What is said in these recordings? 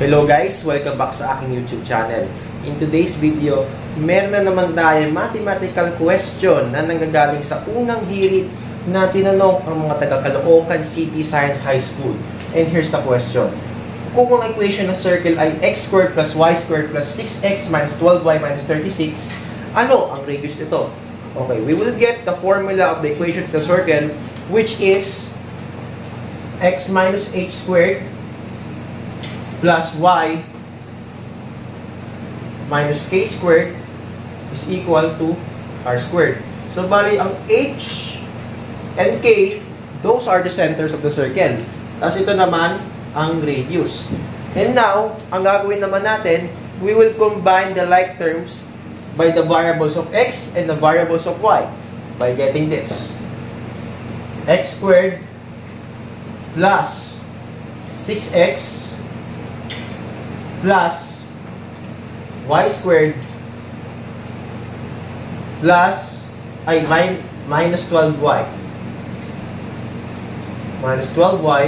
Hello guys! Welcome back sa aking YouTube channel. In today's video, meron na naman tayo mathematical question na nanggagaling sa unang hirit na tinanong ang mga taga-Caloocan City Science High School. And here's the question. Kung ang equation ng circle ay x squared plus y squared plus 6x minus 12y minus 36, ano ang radius nito? Okay, we will get the formula of the equation of the circle, which is x minus h squared plus y minus k squared is equal to r squared. So, bali, ang h and k, those are the centers of the circle. Tapos ito naman, ang radius. And now, ang gagawin naman natin, we will combine the like terms by the variables of x and the variables of y by getting this. X squared plus 6x plus y squared plus minus 12y. Minus 12y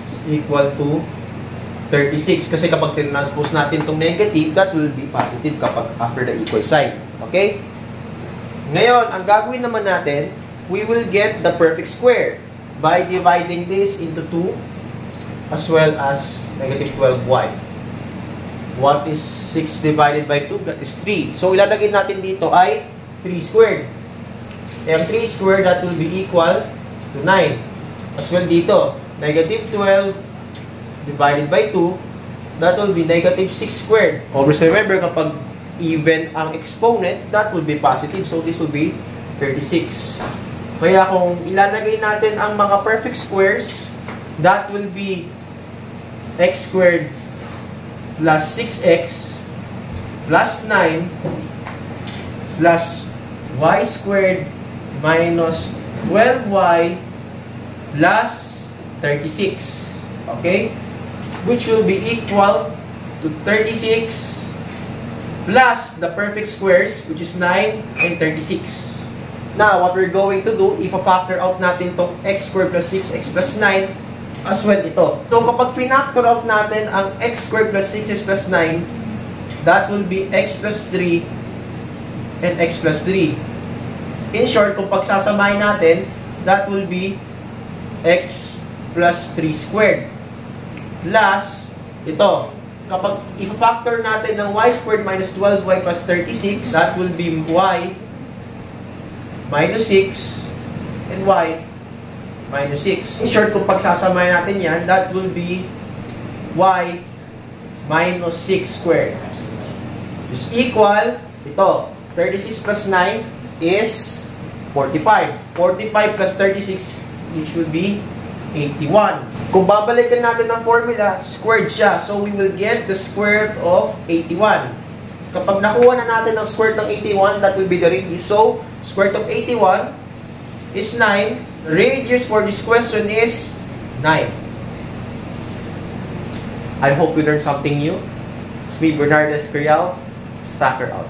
is equal to 36. Kasi kapag tinranspose natin itong negative, that will be positive kapag after the equal sign. Okay? Ngayon, ang gagawin naman natin, we will get the perfect square by dividing this into 2 as well as negative 12y. What is 6 divided by 2? That is 3. So, ilalagay natin dito ay 3 squared. And 3 squared, that will be equal to 9. As well dito, negative 12 divided by 2, that will be negative 6 squared. Always remember, kapag even ang exponent, that will be positive. So, this will be 36. Kaya kung ilalagay natin ang mga perfect squares, that will be x squared plus 6x plus 9 plus y squared minus 12y plus 36. Okay? Which will be equal to 36 plus the perfect squares, which is 9 and 36. Now, what we're going to do, if a-factor out natin itong x squared plus 6x plus 9, as well ito. So, kapag pinactor out natin ang x squared plus 6x plus 9, that will be x plus 3 and x plus 3. In short, kung pagsasamahin natin, that will be x plus 3 squared. Plus, ito. Kapag i-factor natin ng y squared minus 12y plus 36, that will be y minus 6 and y minus 6. In short, kung pagsasamahin natin yan, that will be y minus 6 squared. Is equal, ito, 36 plus 9 is 45. 45 plus 36, it should be 81. Kung babalikan natin ang formula, squared siya. So, we will get the square root of 81. Kapag nakuha na natin ang square root ng 81, that will be the radius. So, square root of 81 is 9. Radius for this question is 9. I hope you learned something new. It's me, Bernardo Escorial. Stacker out.